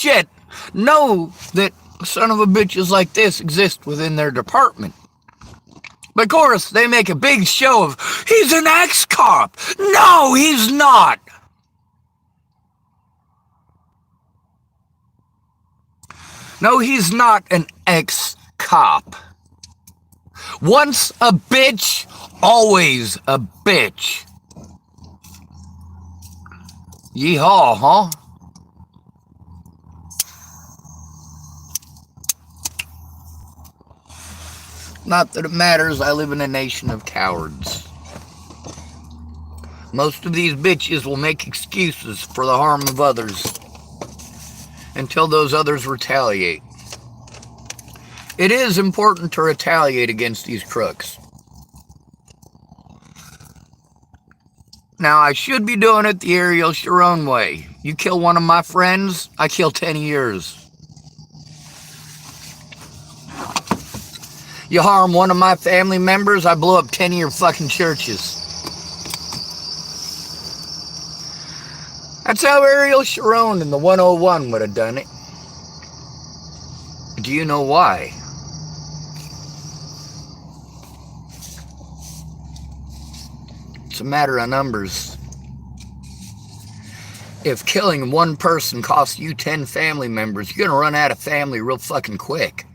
shit know that son of a bitches like this exist within their department. But of course, they make a big show of, he's an ex-cop. No, he's not. No, he's not an ex-cop. Once a bitch, always a bitch. Yeehaw, huh? Not that it matters, I live in a nation of cowards. Most of these bitches will make excuses for the harm of others until those others retaliate. It is important to retaliate against these crooks. Now, I should be doing it the Ariel Sharon way. You kill one of my friends, I kill 10 of yours. You harm one of my family members, I blow up 10 of your fucking churches. That's how Ariel Sharon in the 101 would have done it. Do you know why? It's a matter of numbers. If killing one person costs you 10 family members, you're gonna run out of family real fucking quick.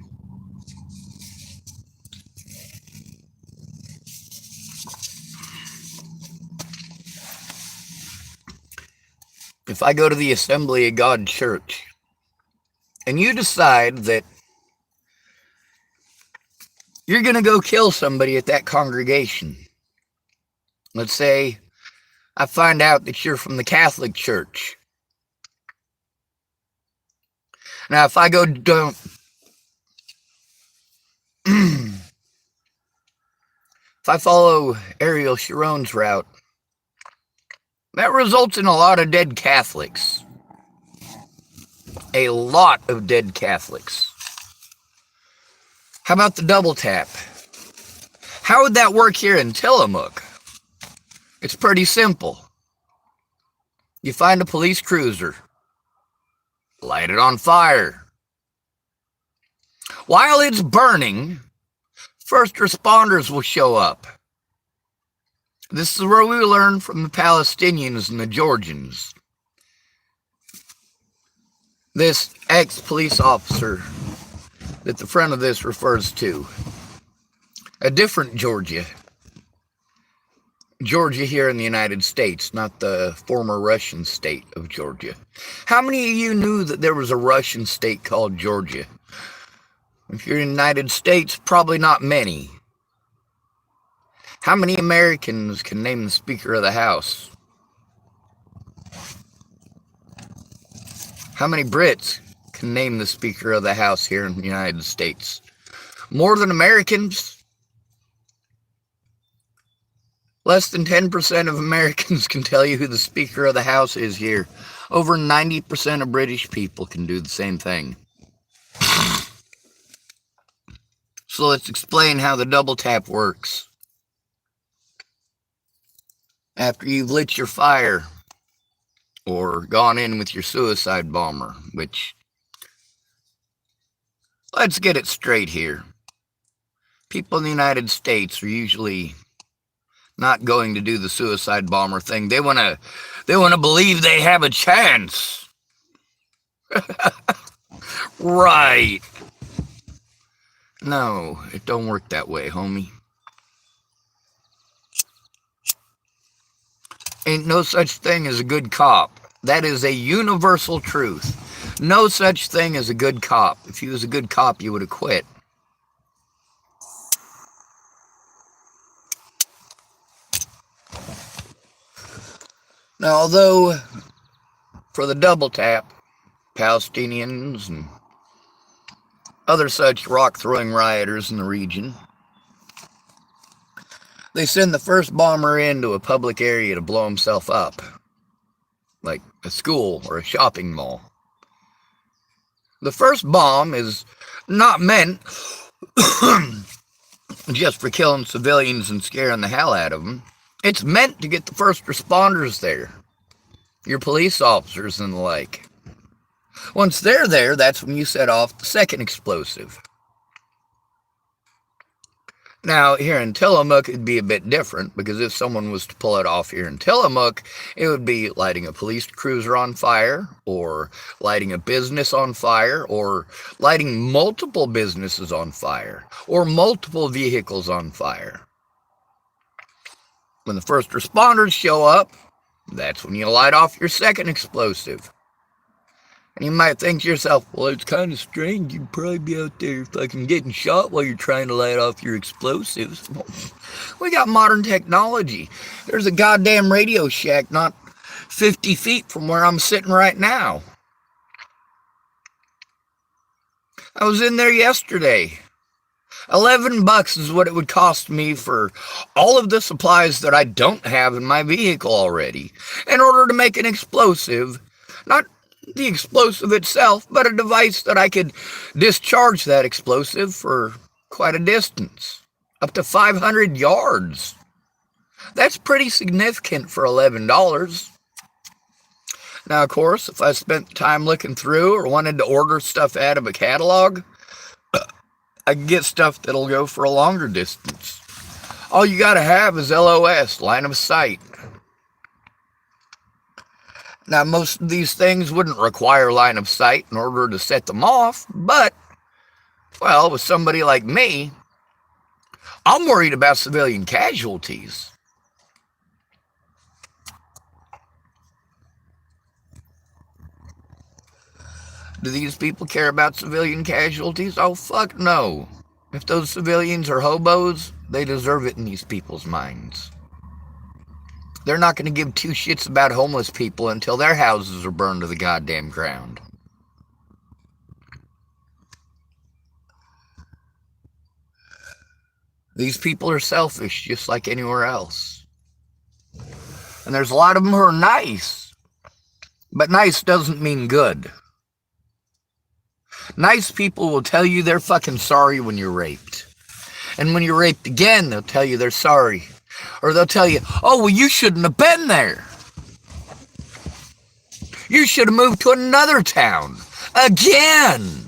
If I go to the Assembly of God Church and you decide that you're going to go kill somebody at that congregation, let's say I find out that you're from the Catholic Church. Now, if I go if I follow Ariel Sharon's route, that results in a lot of dead Catholics. A lot of dead Catholics. How about the double tap? How would that work here in Tillamook? It's pretty simple. You find a police cruiser, light it on fire. While it's burning, first responders will show up. This is where we learn from the Palestinians and the Georgians. This ex-police officer that the front of this refers to. A different Georgia. Georgia here in the United States, not the former Russian state of Georgia. How many of you knew that there was a Russian state called Georgia? If you're in the United States, probably not many. How many Americans can name the Speaker of the House? How many Brits can name the Speaker of the House here in the United States? More than Americans? Less than 10% of Americans can tell you who the Speaker of the House is here. Over 90% of British people can do the same thing. So let's explain how the double tap works. After you've lit your fire, or gone in with your suicide bomber, which, let's get it straight here. People in the United States are usually not going to do the suicide bomber thing. They want to believe they have a chance. Right. No, it don't work that way, homie. Ain't no such thing as a good cop. That is a universal truth. No such thing as a good cop. If he was a good cop, you would have quit. Now, although for the double tap, Palestinians and other such rock-throwing rioters in the region, they send the first bomber into a public area to blow himself up, like a school or a shopping mall. The first bomb is not meant just for killing civilians and scaring the hell out of them. It's meant to get the first responders there, your police officers and the like. Once they're there, that's when you set off the second explosive. Now, here in Tillamook, it'd be a bit different, because if someone was to pull it off here in Tillamook, it would be lighting a police cruiser on fire, or lighting a business on fire, or lighting multiple businesses on fire, or multiple vehicles on fire. When the first responders show up, that's when you light off your second explosive. And you might think to yourself, well, it's kind of strange. You'd probably be out there fucking getting shot while you're trying to light off your explosives. We got modern technology. There's a goddamn Radio Shack not 50 feet from where I'm sitting right now. I was in there yesterday. $11 is what it would cost me for all of the supplies that I don't have in my vehicle already, in order to make an explosive. Not the explosive itself, but a device that I could discharge that explosive for quite a distance, up to 500 yards. That's pretty significant for $11. Now, of course, if I spent time looking through or wanted to order stuff out of a catalog, I can get stuff that'll go for a longer distance. All you gotta have is LOS, line of sight. Now, most of these things wouldn't require line of sight in order to set them off, but, well, with somebody like me, I'm worried about civilian casualties. Do these people care about civilian casualties? Oh, fuck no. If those civilians are hobos, they deserve it in these people's minds. They're not going to give two shits about homeless people until their houses are burned to the goddamn ground. These people are selfish, just like anywhere else. And there's a lot of them who are nice. But nice doesn't mean good. Nice people will tell you they're fucking sorry when you're raped. And when you're raped again, they'll tell you they're sorry. Or they'll tell you, oh, well, you shouldn't have been there. You should have moved to another town. Again.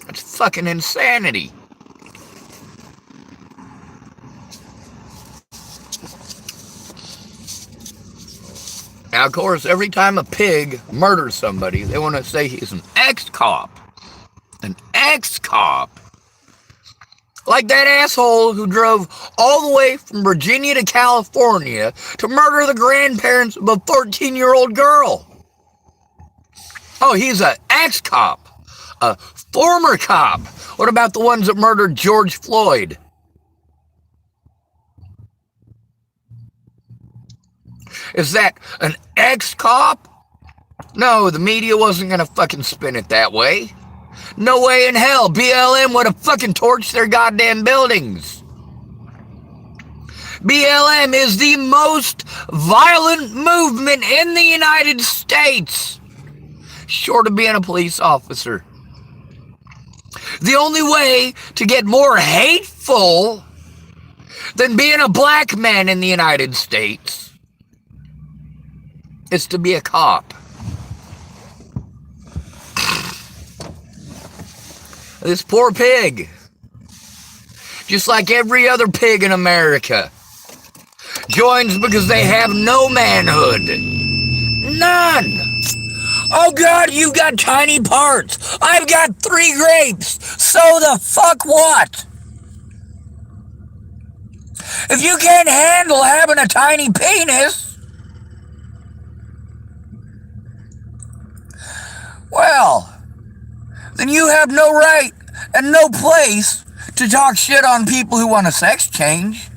That's fucking insanity. Now, of course, every time a pig murders somebody, they want to say he's an ex-cop. An ex-cop. Like that asshole who drove all the way from Virginia to California to murder the grandparents of a 14-year-old girl. Oh, he's an ex-cop. A former cop. What about the ones that murdered George Floyd? Is that an ex-cop? No, the media wasn't going to fucking spin it that way. No way in hell. BLM would have fucking torched their goddamn buildings. BLM is the most violent movement in the United States, short of being a police officer. The only way to get more hateful than being a black man in the United States is to be a cop. This poor pig, just like every other pig in America, joins because they have no manhood. None. Oh God, you've got tiny parts. I've got 3 grapes. So the fuck what? If you can't handle having a tiny penis, well, then you have no right and no place to talk shit on people who want a sex change.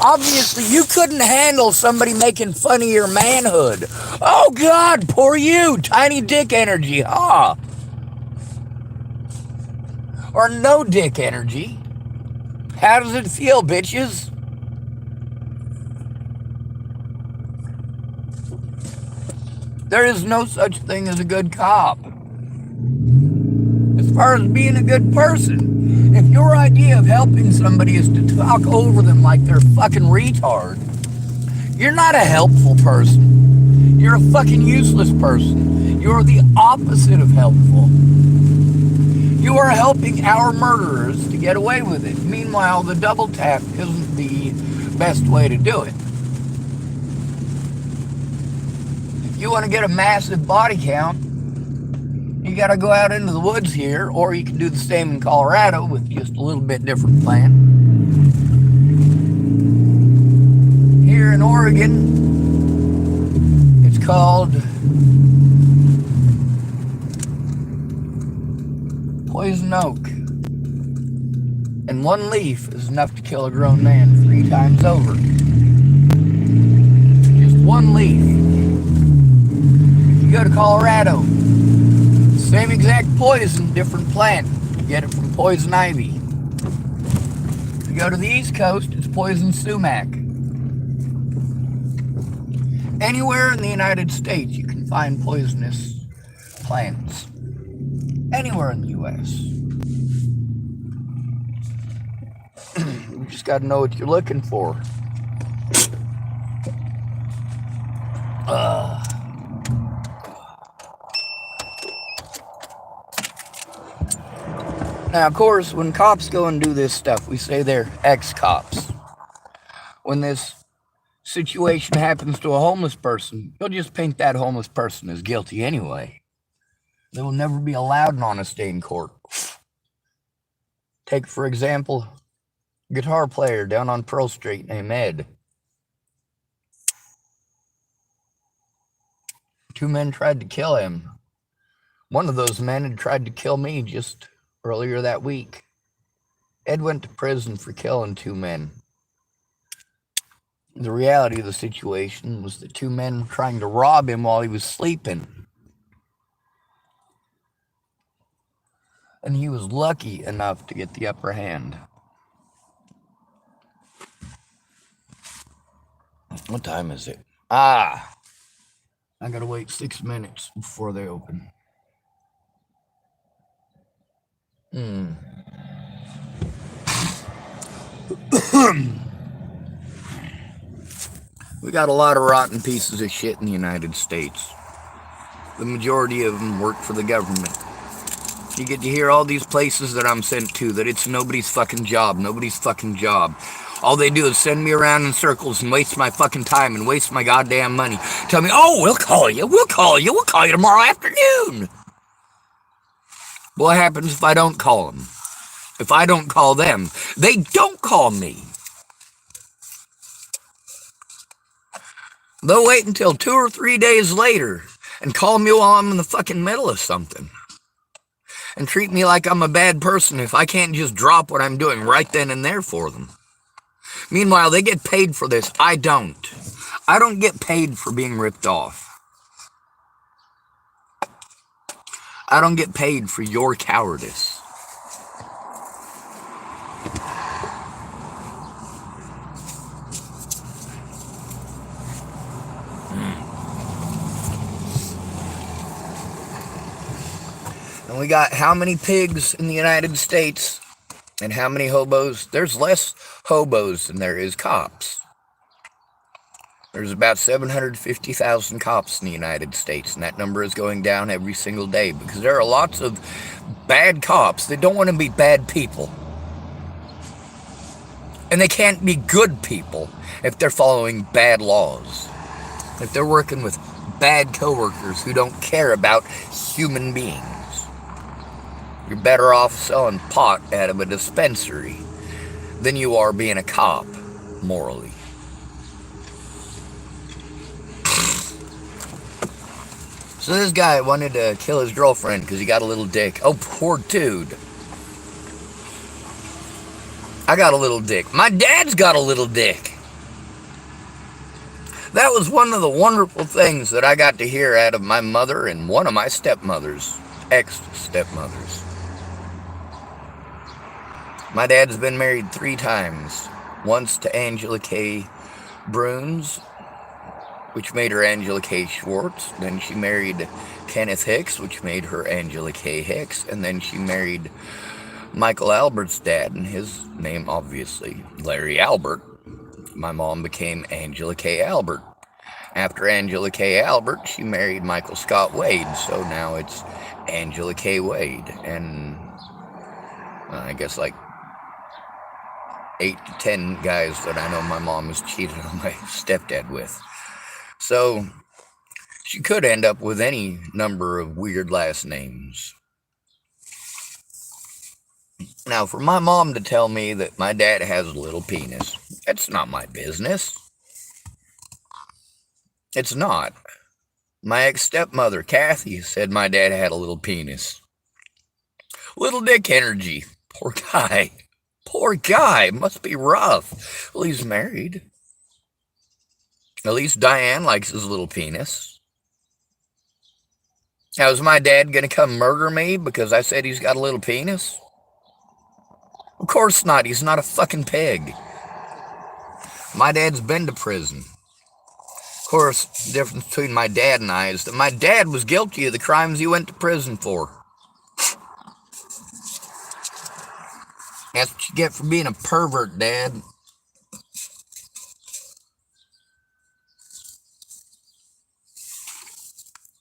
Obviously, you couldn't handle somebody making fun of your manhood. Oh God, poor you, tiny dick energy, huh? Or no dick energy. How does it feel, bitches? There is no such thing as a good cop. As far as being a good person, if your idea of helping somebody is to talk over them like they're fucking retard, you're not a helpful person. You're a fucking useless person. You're the opposite of helpful. You are helping our murderers to get away with it. Meanwhile, the double tap isn't the best way to do it. If you want to get a massive body count, you got to go out into the woods here, or you can do the same in Colorado with just a little bit different plan. Here in Oregon, it's called poison oak. And one leaf is enough to kill a grown man 3 times over. Just one leaf. If you go to Colorado, same exact poison, different plant. You get it from poison ivy. If you go to the East Coast, it's poison sumac. Anywhere in the United States, you can find poisonous plants. Anywhere in the U.S. You just got to know what you're looking for. Now, of course, when cops go and do this stuff, we say they're ex-cops. When this situation happens to a homeless person, you'll just paint that homeless person as guilty anyway. They will never be allowed an honest day in court. Take, for example, a guitar player down on Pearl Street named Ed. 2 men tried to kill him. One of those men had tried to kill me just earlier that week. Ed went to prison for killing 2 men. The reality of the situation was that 2 men were trying to rob him while he was sleeping. And he was lucky enough to get the upper hand. What time is it? I gotta wait 6 minutes before they open. We got a lot of rotten pieces of shit in the United States. The majority of them work for the government. You get to hear all these places that I'm sent to that it's nobody's fucking job. All they do is send me around in circles and waste my fucking time and waste my goddamn money. Tell me, oh, we'll call you tomorrow afternoon. What happens if I don't call them? If I don't call them, they don't call me. They'll wait until 2 or 3 days later and call me while I'm in the fucking middle of something. And treat me like I'm a bad person if I can't just drop what I'm doing right then and there for them. Meanwhile, they get paid for this. I don't. I don't get paid for being ripped off. I don't get paid for your cowardice. And we got how many pigs in the United States and how many hobos? There's less hobos than there is cops. There's about 750,000 cops in the United States, and that number is going down every single day because there are lots of bad cops that don't want to be bad people. And they can't be good people if they're following bad laws. If they're working with bad coworkers who don't care about human beings. You're better off selling pot out of a dispensary than you are being a cop, morally. So this guy wanted to kill his girlfriend because he got a little dick. Oh, poor dude. I got a little dick. My dad's got a little dick. That was one of the wonderful things that I got to hear out of my mother and one of my stepmothers, ex-stepmothers. My dad's been married 3 times. Once to Angela K. Bruns, which made her Angela K. Schwartz. Then she married Kenneth Hicks, which made her Angela K. Hicks. And then she married Michael Albert's dad, and his name, obviously, Larry Albert. My mom became Angela K. Albert. After Angela K. Albert, she married Michael Scott Wade, so now it's Angela K. Wade. And I guess like 8 to 10 guys that I know my mom has cheated on my stepdad with. So she could end up with any number of weird last names. Now, for my mom to tell me that my dad has a little penis, that's not my business. It's not. My ex-stepmother, Kathy, said my dad had a little penis. Little dick energy. Poor guy. Poor guy. Must be rough. Well, he's married. At least Diane likes his little penis. Now, is my dad going to come murder me because I said he's got a little penis? Of course not. He's not a fucking pig. My dad's been to prison. Of course, the difference between my dad and I is that my dad was guilty of the crimes he went to prison for. That's what you get for being a pervert, Dad.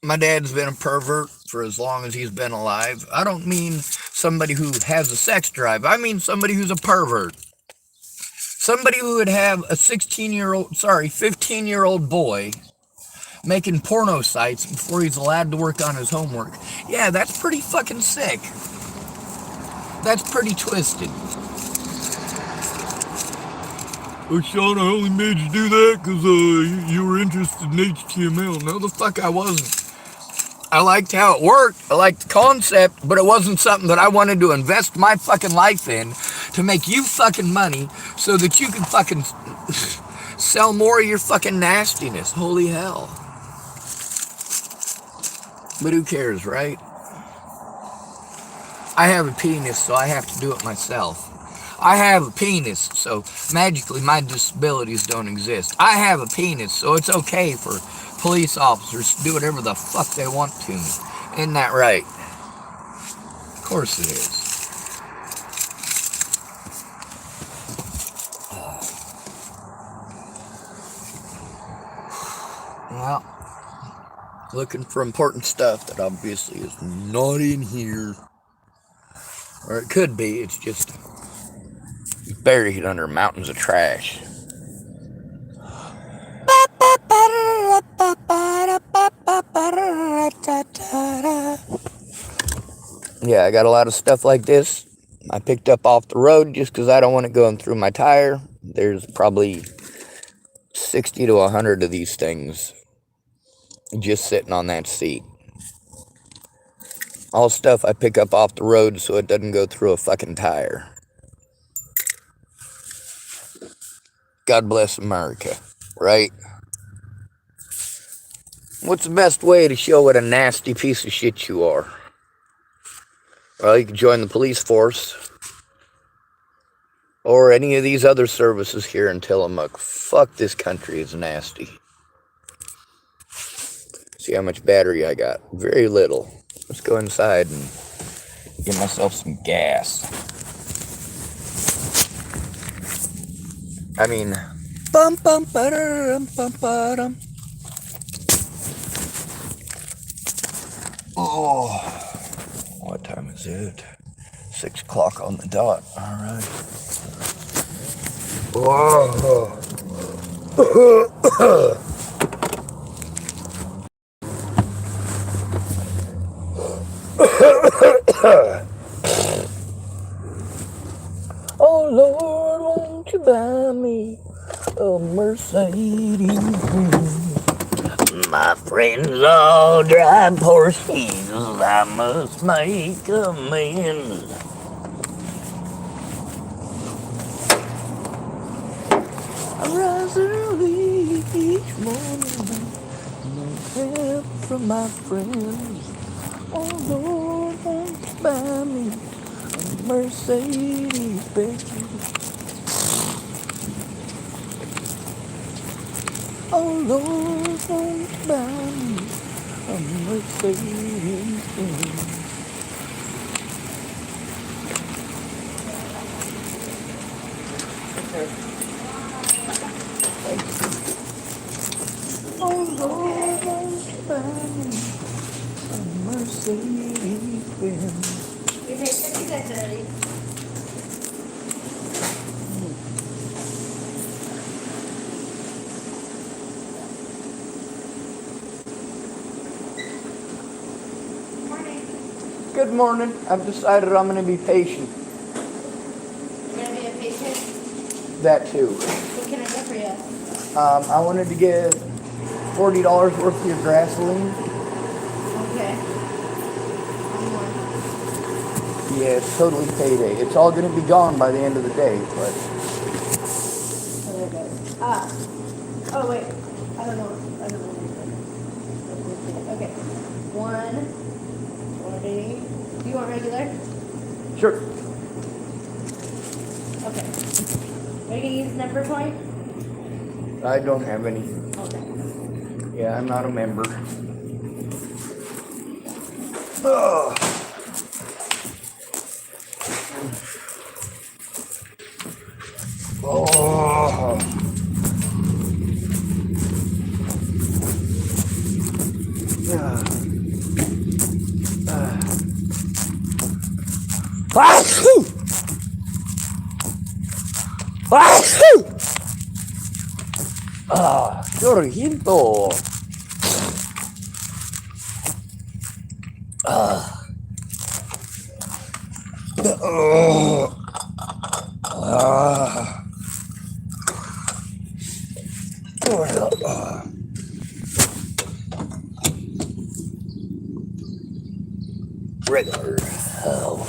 My dad's been a pervert for as long as he's been alive. I don't mean somebody who has a sex drive. I mean somebody who's a pervert. Somebody who would have a 15-year-old boy making porno sites before he's allowed to work on his homework. Yeah, that's pretty fucking sick. That's pretty twisted. Oh, Sean, I only made you do that because you were interested in HTML. No, the fuck I wasn't. I liked how it worked. I liked the concept, but it wasn't something that I wanted to invest my fucking life in to make you fucking money so that you can fucking sell more of your fucking nastiness. Holy hell. But who cares, right? I have a penis, so I have to do it myself. I have a penis, so magically my disabilities don't exist. I have a penis, so it's okay for police officers to do whatever the fuck they want to me. Isn't that right? Of course it is. Well, looking for important stuff that obviously is not in here. Or it could be, it's just buried under mountains of trash. Yeah, I got a lot of stuff like this I picked up off the road just because I don't want it going through my tire. There's probably 60 to 100 of these things just sitting on that seat. All stuff I pick up off the road so it doesn't go through a fucking tire. God bless America, right? What's the best way to show what a nasty piece of shit you are? Well, you can join the police force or any of these other services here and tell them, look, fuck, this country is nasty. See how much battery I got? Very little. Let's go inside and get myself some gas. I mean, bum bum ba-dum bum ba-dum. Oh, what time is it? 6 o'clock on the dot. All right. Whoa. Oh Lord, won't you buy me a Mercedes? My friends all drive Porsches. I must make amends. I rise early each morning, no help from my friends. Oh Lord, won't you buy me a Mercedes, baby? Oh Lord, won't you buy me a Mercedes, baby? Oh sleeping. You take 50 cents already. Morning. Good morning. I've decided I'm going to be patient. You're gonna be a patient? That too. What can I get for you? I wanted to get $40 worth of your gasoline. Okay. One more. Yeah, it's totally payday. It's all going to be gone by the end of the day, but... Oh, there it goes. Ah. Oh, wait. I don't know. Okay. 140. Do you want regular? Sure. Okay. Are you gonna use number point? I don't have any. Okay. Yeah, I'm not a member. Ugh. Oh. Jorgito. Regular hell.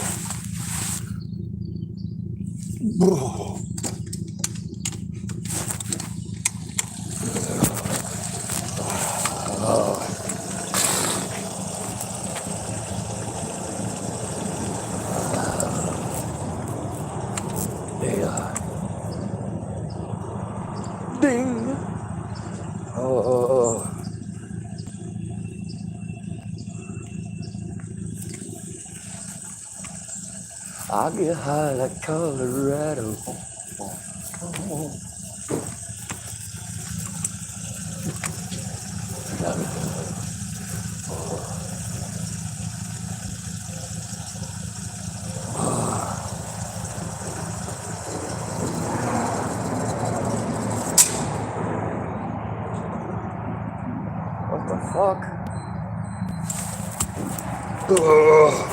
Yeah. Ding. Oh. I get high like Colorado. What the fuck? Ugh.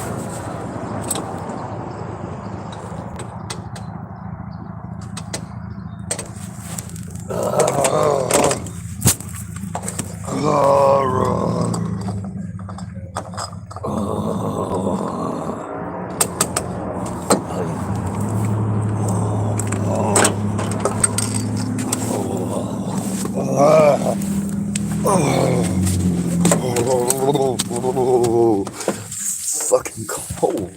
Fucking cold.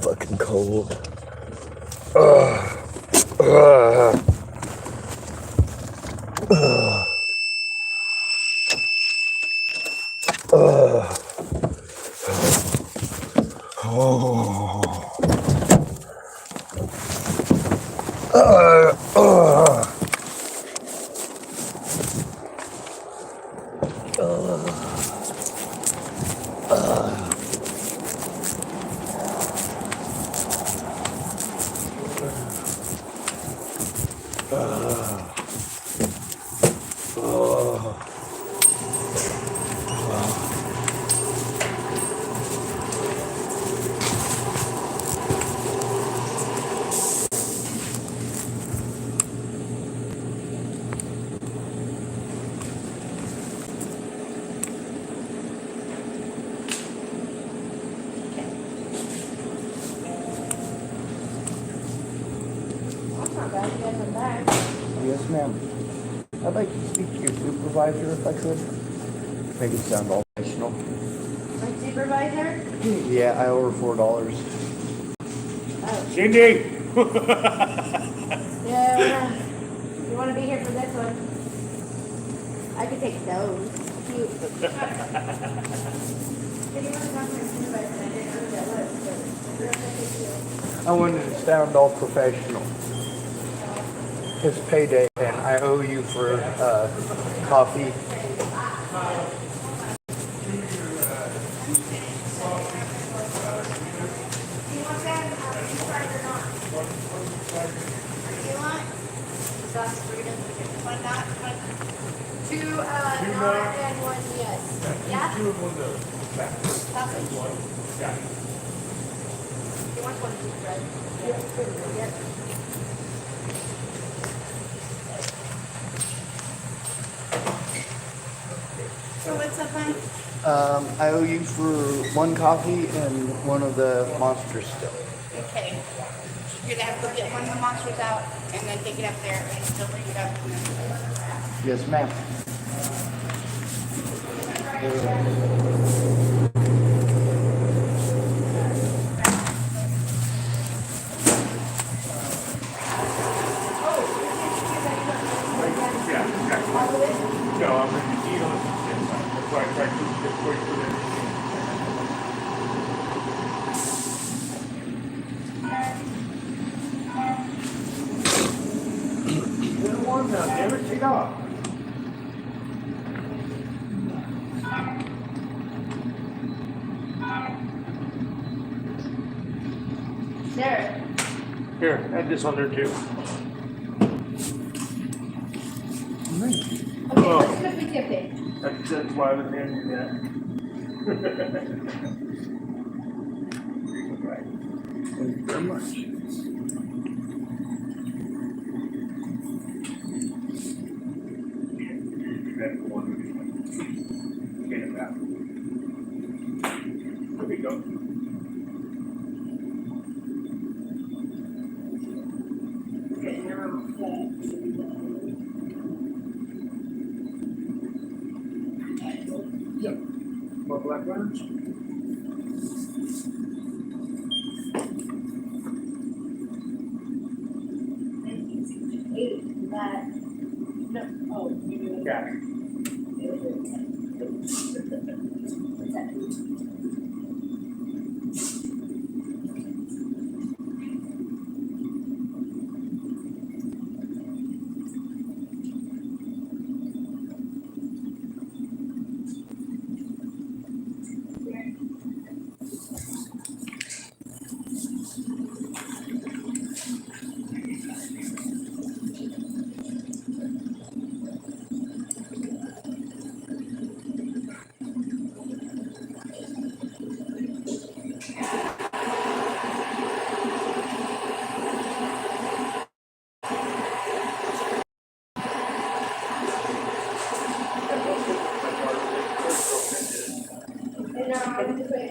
Fucking cold. That's not bad. You guys are back. Yes, ma'am. I'd like to speak to your supervisor if I could. Make it sound all professional. My supervisor? Yeah, I owe her $4. Oh. Cindy! Yeah. You want to be here for this one? I could take those. Cute. Did you want to talk to my supervisor? I didn't know who that was. But I wanted to sound all professional. It's payday, and I owe you for coffee. sauce freedom. One not, one. Two not and one yes. Yeah? Two of one of Sausage. one. Yeah. You want one deep fried? Yeah. So what's up, hon? I owe you for one coffee and one of the monsters still. Okay. You're gonna have to go get one of the monsters out and then take it up there and still bring it up. Yes, ma'am. No, I'm going to eat on the inside. That's why I tried to get quick for that. You're the one now, damn it, take off. There. Here, add this on there too. Okay, what's gonna be tipping? That's why I was handing you that. Thank you very much. That's the one we get it back. There we go. Yep. More black ones? That. No. Oh, you do it. Yeah. What's that?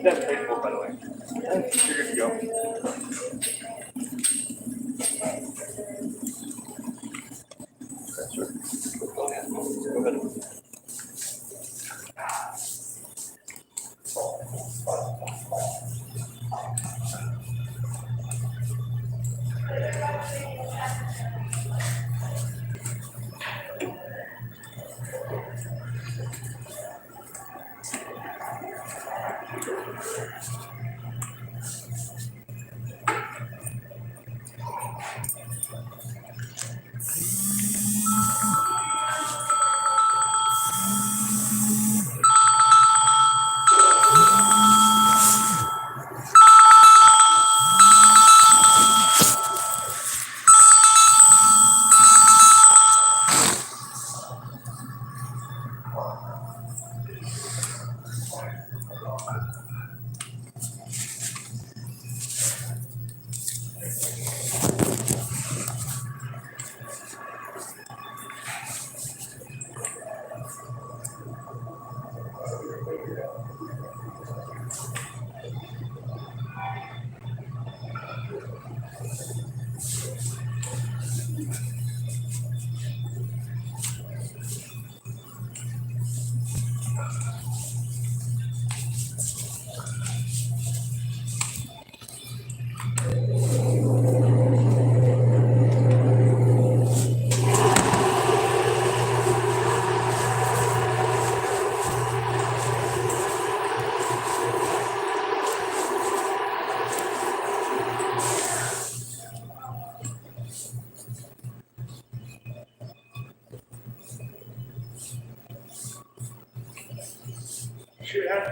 That's painful, by the way. You're good to go.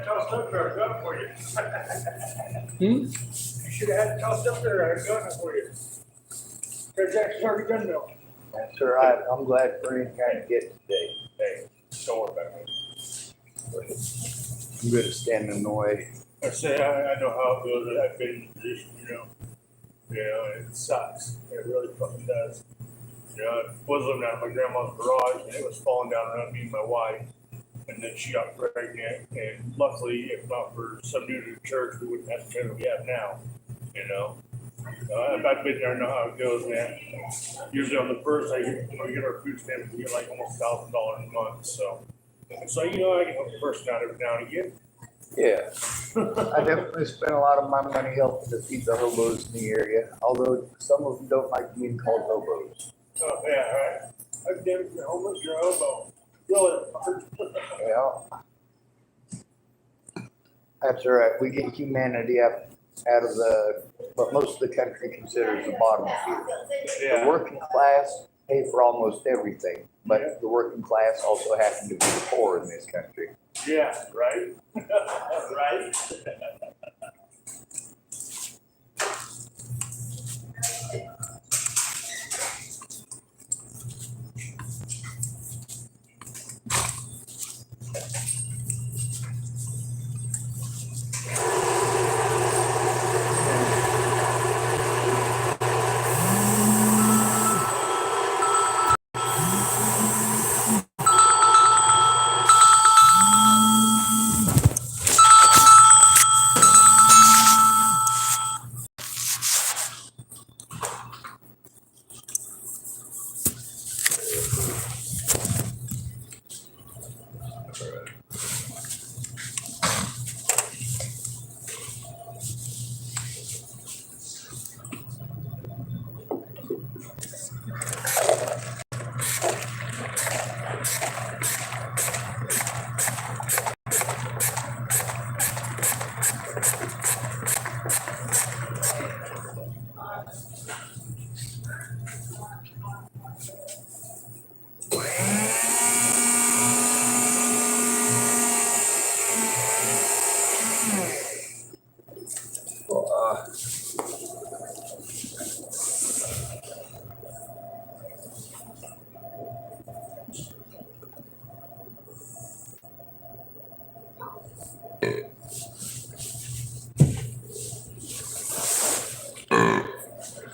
tossed up there, I got it for you. Hmm? You should have had it tossed up there, I got it for you. There's Jack's Harvey gun mill. That's all right. I'm glad for anything I can get today. Hey, don't worry about it. I'm good at standing in the way. I say, I know how it goes, I've been in the position, you know. You know, it sucks, it really fucking does. You know, I was living out of my grandma's garage, and it was falling down around me and my wife. And then she got pregnant, and luckily, if not for some new to the church, we wouldn't have the trailer we have now, you know. I've been there, I know how it goes, man. Usually on the first, when we get our food stamps, we get like almost $1,000 a month, so. So, you know, I can help the person out every now and again. Yeah. I definitely spend a lot of my money helping to feed the hobos in the area, although some of them don't like being called hobos. Oh, yeah, right. I've damaged your homeless, your hobo. Really? Yeah. That's all right. We get humanity out of what most of the country considers the bottom tier. The Yeah. working class pay for almost everything, but the working class also happen to be the poor in this country. Yeah, right? Right?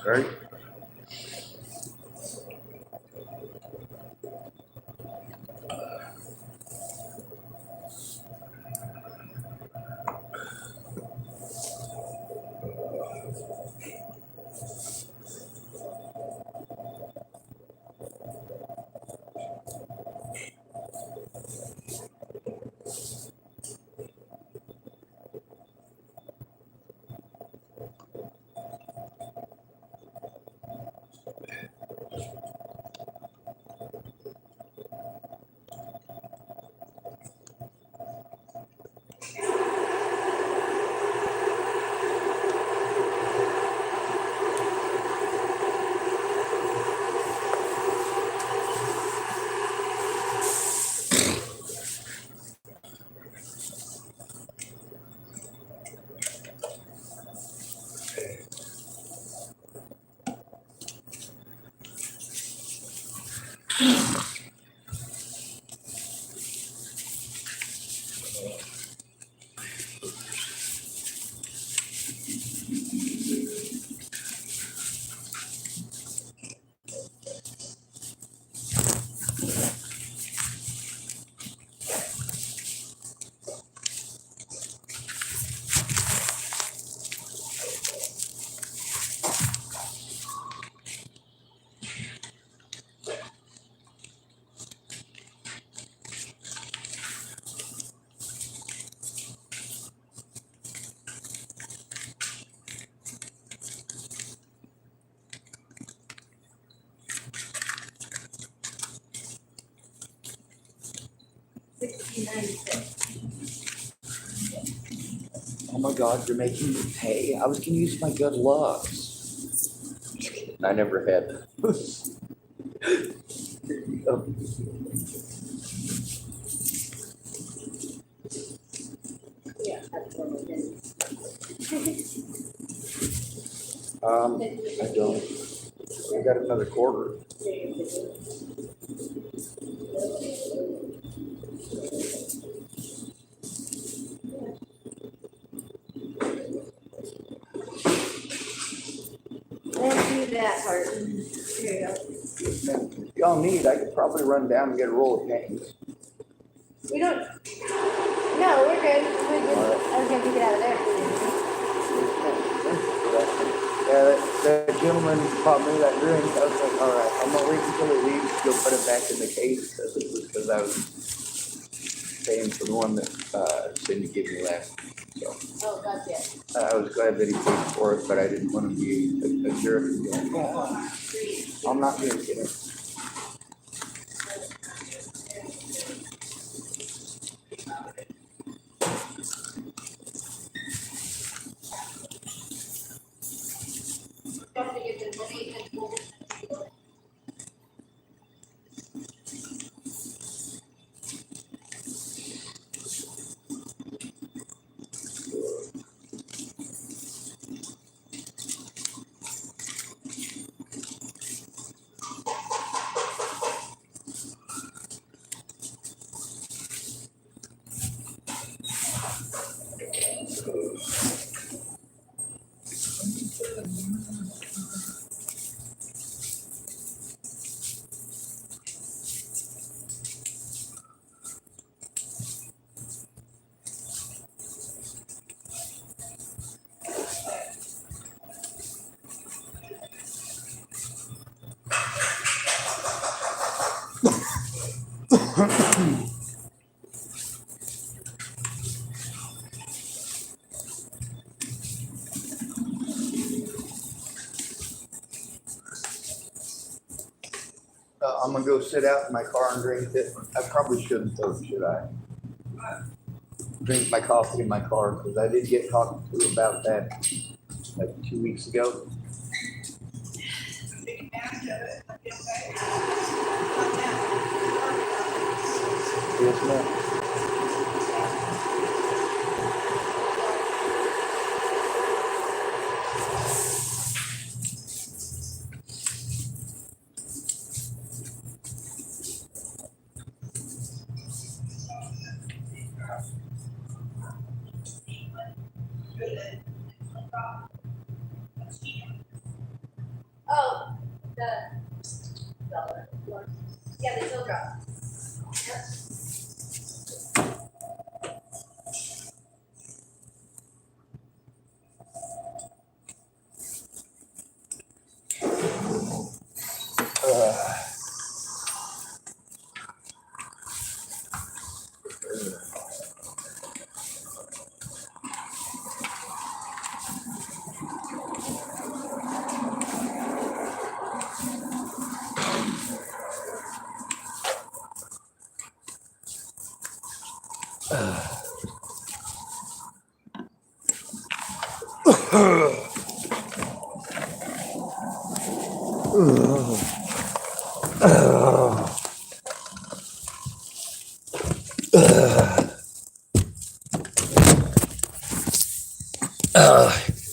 Right? Oh my God, you're making me pay. I was gonna use my good looks. Just kidding. I never had those. Yeah, that's what we did. I don't. I got another quarter. Let's do that part. Here you go. If y'all need, I could probably run down and get a roll of paints. We don't. No, we're good. I was gonna take it out of there. Yeah, that gentleman bought me that drink. I was like, all right, I'm gonna wait until it leaves to go put it back in the case because I was paying for the one that Cindy gave me last. So Oh, gotcha. I was glad that he paid for it, but I didn't want to be a jerk and be like, yeah, I'm not drinking it. I'm gonna go sit out in my car and drink it. I probably shouldn't though, should I? Drink my coffee in my car because I did get talked to about that like 2 weeks ago. Yes, ma'am. Oh, yeah, they still drop. Yep.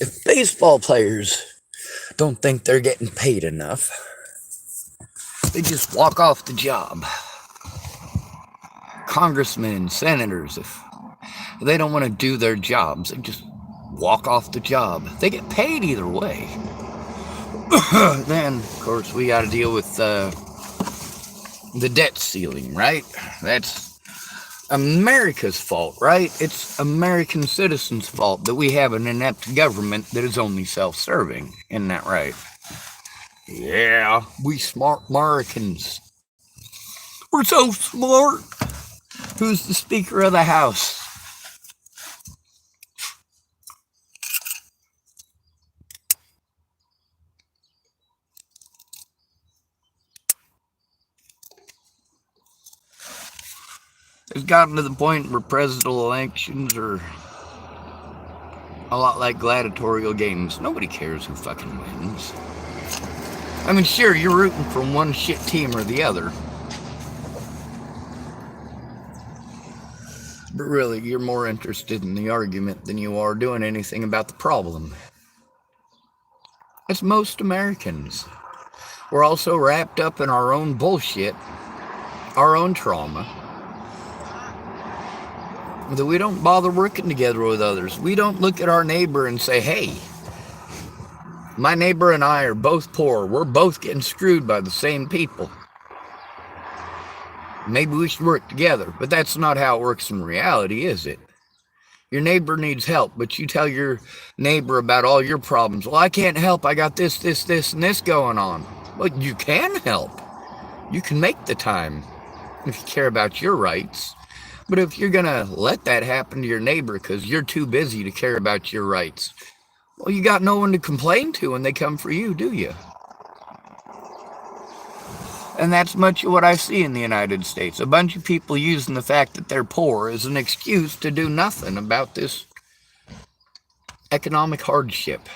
If baseball players don't think they're getting paid enough, they just walk off the job. Congressmen, senators, if they don't want to do their jobs, they just walk off the job. They get paid either way. Then, of course, we got to deal with the debt ceiling, right? That's America's fault, right? It's American citizens' fault that we have an inept government that is only self-serving. Isn't that right? Yeah, we smart Americans. We're so smart. Who's the Speaker of the House? It's gotten to the point where presidential elections are a lot like gladiatorial games. Nobody cares who fucking wins. I mean, sure, you're rooting for one shit team or the other. But really, you're more interested in the argument than you are doing anything about the problem. It's most Americans. We're also wrapped up in our own bullshit, our own trauma, that we don't bother working together with others. We don't look at our neighbor and say, hey, my neighbor and I are both poor. We're both getting screwed by the same people. Maybe we should work together. But that's not how it works in reality, is it? Your neighbor needs help, but you tell your neighbor about all your problems. Well, I can't help. I got this, and this going on. Well, you can help. You can make the time if you care about your rights. But if you're going to let that happen to your neighbor because you're too busy to care about your rights, well, you got no one to complain to when they come for you, do you? And that's much of what I see in the United States. A bunch of people using the fact that they're poor as an excuse to do nothing about this economic hardship.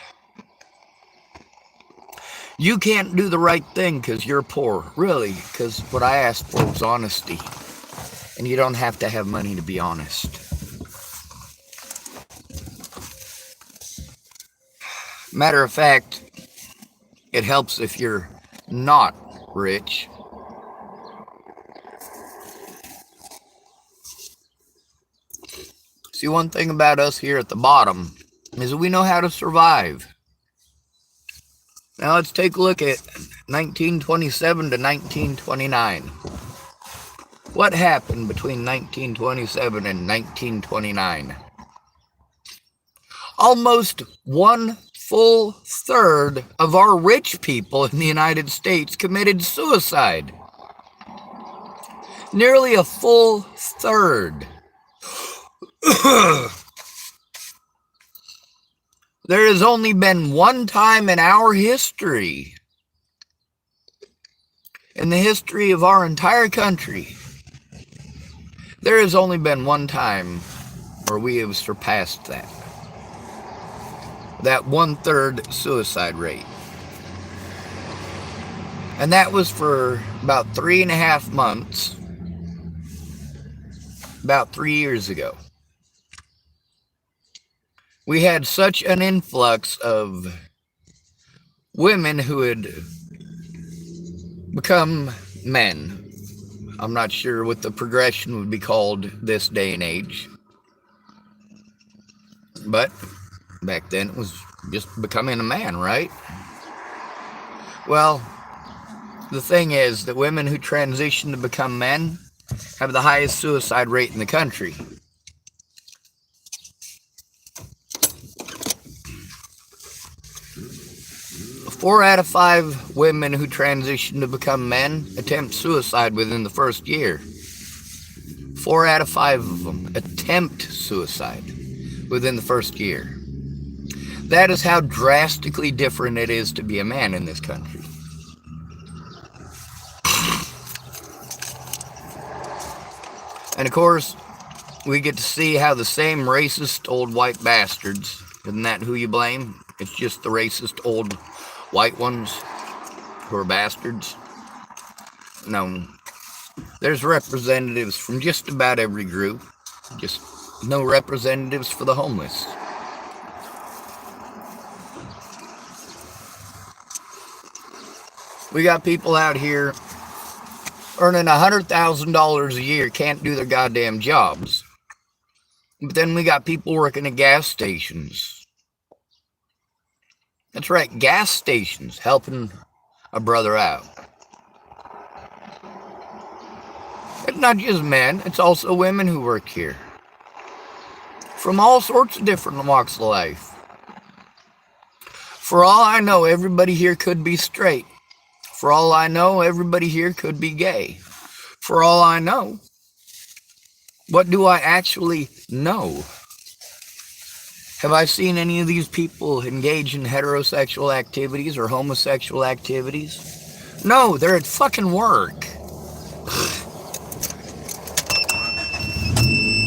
You can't do the right thing because you're poor. Really, because what I asked for was honesty. And you don't have to have money to be honest. Matter of fact, it helps if you're not rich. See, one thing about us here at the bottom is that we know how to survive. Now let's take a look at 1927 to 1929. What happened between 1927 and 1929? Almost 1/3 of our rich people in the United States committed suicide. Nearly a full third. There has only been one time in our history, in the history of our entire country, there has only been one time where we have surpassed that 1/3 suicide rate. And that was for about 3.5 months, about 3 years ago. We had such an influx of women who had become men. I'm not sure what the progression would be called this day and age. But back then it was just becoming a man, right? Well, the thing is that women who transition to become men have the highest suicide rate in the country. 4 out of 5 women who transition to become men attempt suicide within the first year. 4 out of 5 of them attempt suicide within the first year. That is how drastically different it is to be a man in this country. And of course, we get to see how the same racist old white bastards, isn't that who you blame? It's just the racist old white ones who are bastards. No, there's representatives from just about every group, just no representatives for the homeless. We got people out here earning $100,000 a year, can't do their goddamn jobs. But then we got people working at gas stations. That's right, gas stations, helping a brother out. It's not just men, it's also women who work here. From all sorts of different walks of life. For all I know, everybody here could be straight. For all I know, everybody here could be gay. For all I know, what do I actually know? Have I seen any of these people engage in heterosexual activities or homosexual activities? No, they're at fucking work.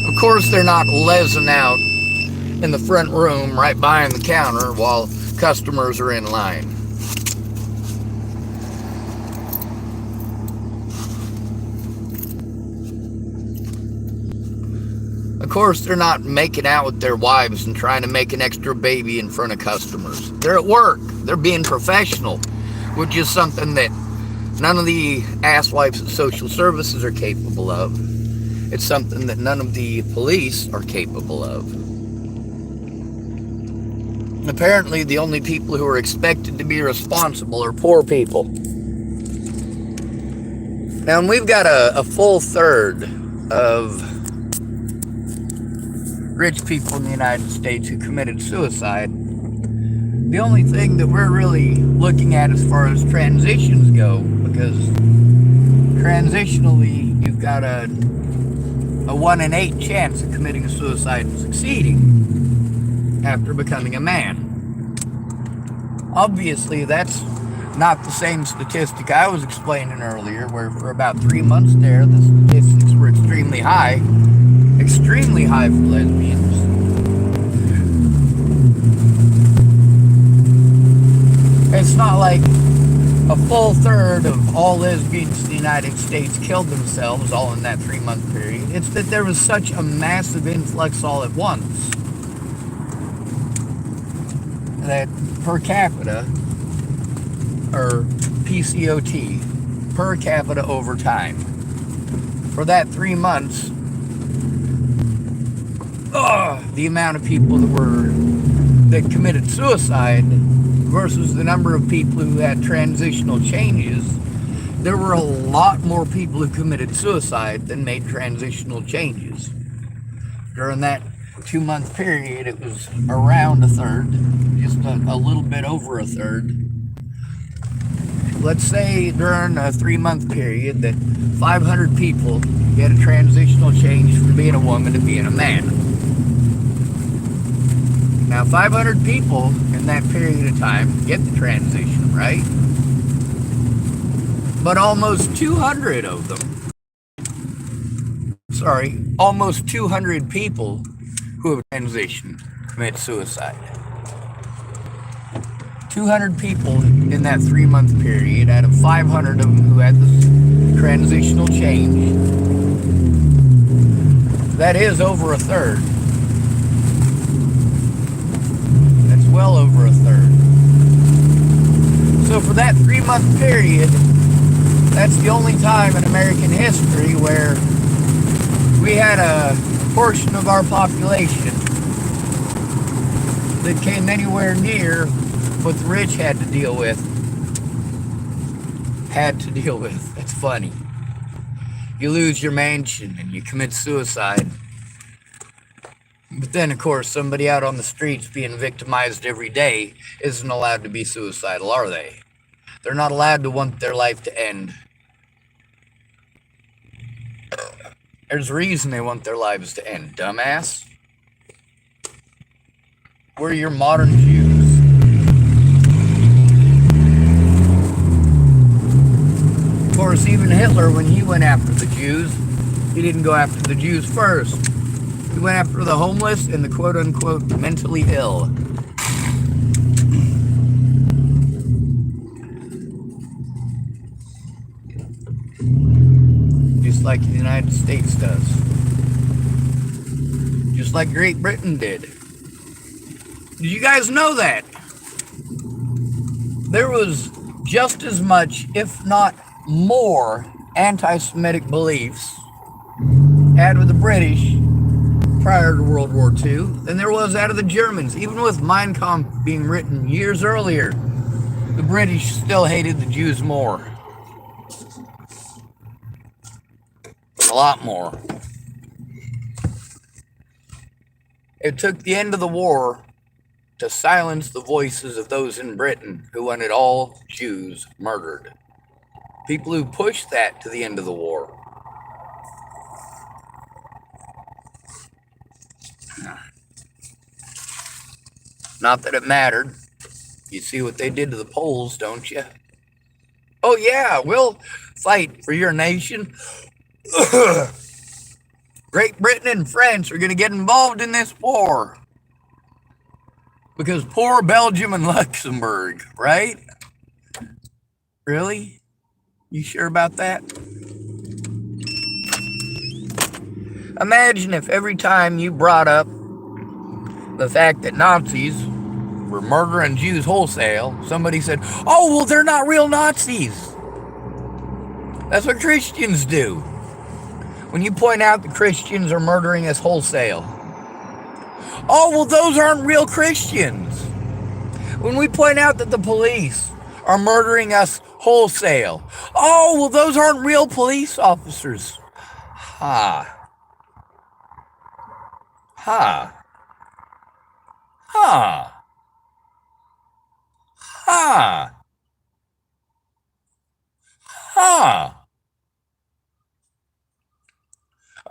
Of course they're not lezzing out in the front room right behind the counter while customers are in line. Of course, they're not making out with their wives and trying to make an extra baby in front of customers. They're at work. They're being professional, which is something that none of the asswipes at social services are capable of. It's something that none of the police are capable of. Apparently, the only people who are expected to be responsible are poor people. Now, we've got a full third of rich people in the United States who committed suicide. The only thing that we're really looking at as far as transitions go, because transitionally, you've got a 1 in 8 chance of committing a suicide and succeeding after becoming a man. Obviously, that's not the same statistic I was explaining earlier, where for about 3 months there, the statistics were extremely high for lesbians. It's not like a full third of all lesbians in the United States killed themselves all in that 3-month period. It's that there was such a massive influx all at once that per capita, or PCOT, per capita over time, for that 3 months, the amount of people that committed suicide versus the number of people who had transitional changes, there were a lot more people who committed suicide than made transitional changes. During that 2-month period, it was around a third, just a little bit over a third. Let's say during a 3-month period that 500 people get a transitional change from being a woman to being a man. Now, 500 people in that period of time get the transition, right? But almost 200 of them, almost 200 people who have transitioned commit suicide. 200 people in that 3-month period out of 500 of them who had this transitional change. That is over a third. That's well over a third. So for that 3-month period, that's the only time in American history where we had a portion of our population that came anywhere near what the rich had to deal with. That's funny. You lose your mansion and you commit suicide. But then, of course, somebody out on the streets being victimized every day isn't allowed to be suicidal, are they? They're not allowed to want their life to end. There's a reason they want their lives to end, dumbass. We're your modern Jews. Of course, even Hitler, when he went after the Jews, he didn't go after the Jews first. He went after the homeless and the quote-unquote mentally ill. Just like the United States does. Just like Great Britain did. Did you guys know that? There was just as much, if not more, anti-Semitic beliefs out of the British prior to World War II than there was out of the Germans. Even with Mein Kampf being written years earlier, the British still hated the Jews more. A lot more. It took the end of the war to silence the voices of those in Britain who wanted all Jews murdered. People who pushed that to the end of the war. Not that it mattered. You see what they did to the Poles, don't you? Oh yeah, we'll fight for your nation. Great Britain and France are going to get involved in this war. Because poor Belgium and Luxembourg, right? Really? You sure about that? Imagine if every time you brought up the fact that Nazis were murdering Jews wholesale, somebody said, oh, well, they're not real Nazis. That's what Christians do. When you point out that Christians are murdering us wholesale, oh, well, those aren't real Christians. When we point out that the police are murdering us wholesale, oh, well, those aren't real police officers. Ha. Ha. Ha. Ha. Ha.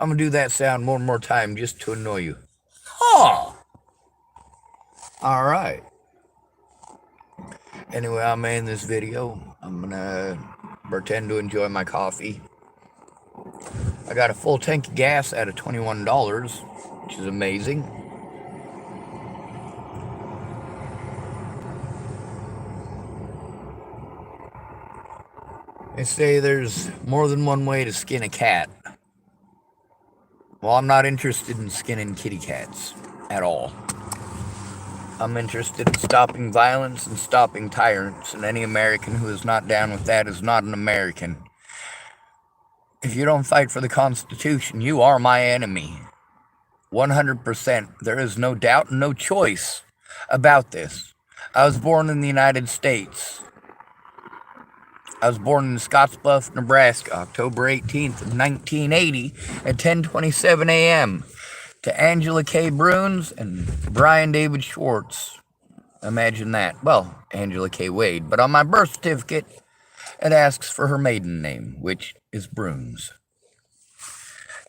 I'm going to do that sound one more time just to annoy you. Ha. All right. Anyway, I'm in this video. I'm going to pretend to enjoy my coffee. I got a full tank of gas at $21, which is amazing. They say there's more than one way to skin a cat. Well, I'm not interested in skinning kitty cats at all. I'm interested in stopping violence and stopping tyrants, and any American who is not down with that is not an American. If you don't fight for the Constitution, you are my enemy. 100%. There is no doubt and no choice about this. I was born in the United States. I was born in Scottsbluff, Nebraska, October 18th of 1980 at 10:27 a.m. to Angela K. Bruns and Brian David Schwartz. Imagine that. Well, Angela K. Wade. But on my birth certificate, it asks for her maiden name, which is Bruns.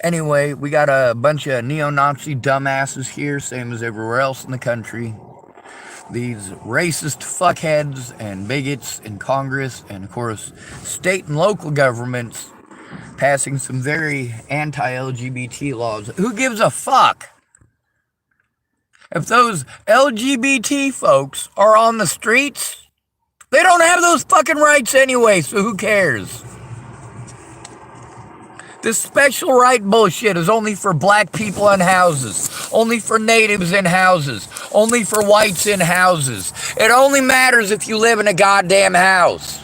Anyway, we got a bunch of neo-Nazi dumbasses here, same as everywhere else in the country. These racist fuckheads and bigots in Congress and, of course, state and local governments passing some very anti-LGBT laws. Who gives a fuck? If those LGBT folks are on the streets, they don't have those fucking rights anyway, so who cares? This special right bullshit is only for black people in houses, only for natives in houses, only for whites in houses. It only matters if you live in a goddamn house.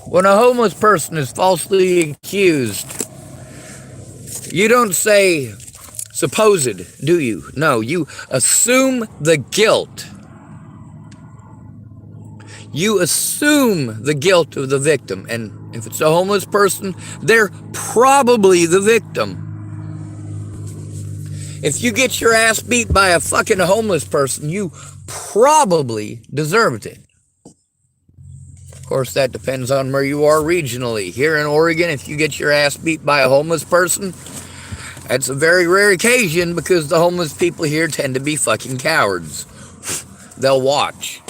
When a homeless person is falsely accused, you don't say supposed, do you? No, you assume the guilt. You assume the guilt of the victim, and if it's a homeless person, they're probably the victim. If you get your ass beat by a fucking homeless person, you probably deserved it. Of course, that depends on where you are regionally. Here in Oregon, if you get your ass beat by a homeless person, that's a very rare occasion because the homeless people here tend to be fucking cowards. They'll watch.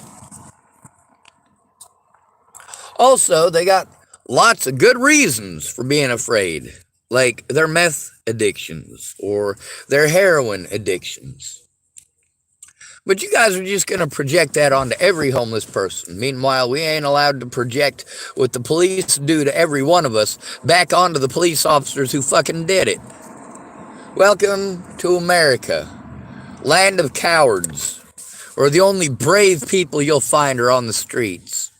Also, they got lots of good reasons for being afraid, like their meth addictions or their heroin addictions. But you guys are just going to project that onto every homeless person. Meanwhile, we ain't allowed to project what the police do to every one of us back onto the police officers who fucking did it. Welcome to America, land of cowards, where the only brave people you'll find are on the streets.